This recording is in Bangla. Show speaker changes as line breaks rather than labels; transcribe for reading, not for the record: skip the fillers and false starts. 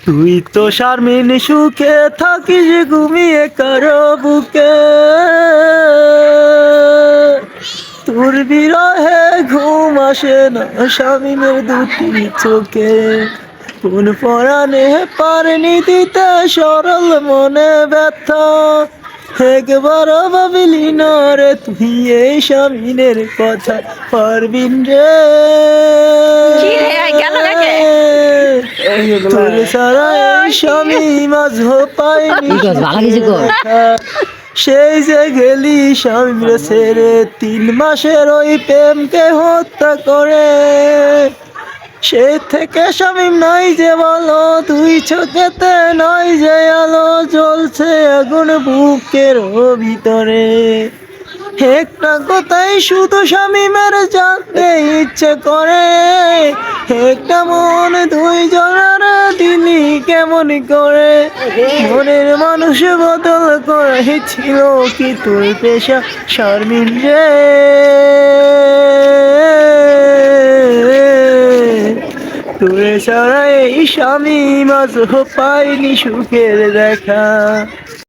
তুই তো শারমিন সুখে থাকিস ঘুমিয়ে কারো বুকে, তোর বিরহে ঘুম আসে না শামিমের দুটি চোখে। কোন পরাণে পারেনি দিতে সরল মনে ব্যথা, একবার ভাবিলি না রে তুই এই শামিনের কথা, পারবিন রে তোর ছাড়া এই শামিম আজ পাইনি দেখা। সেই যে গেলি শামিম রে ছেড়ে 3 মাসের ওই প্রেমকে হত্যা করে, সেই থেকে শামিম নাই যে বলো, তুই চোখেতে নাই যে আলো, জ্বলছে আগুন বুকের ভিতরে। একটা কথাই শুধু শামিমের জানতে ইচ্ছে করে, একটা মন 2 জনের দিলি কেমন করে, মনের মানুষ বদল করে ছিল কি তোর পেশা শারমিন রে। তোরে ছাড়া এই শামিম আজ পাইনি সুখের দেখা।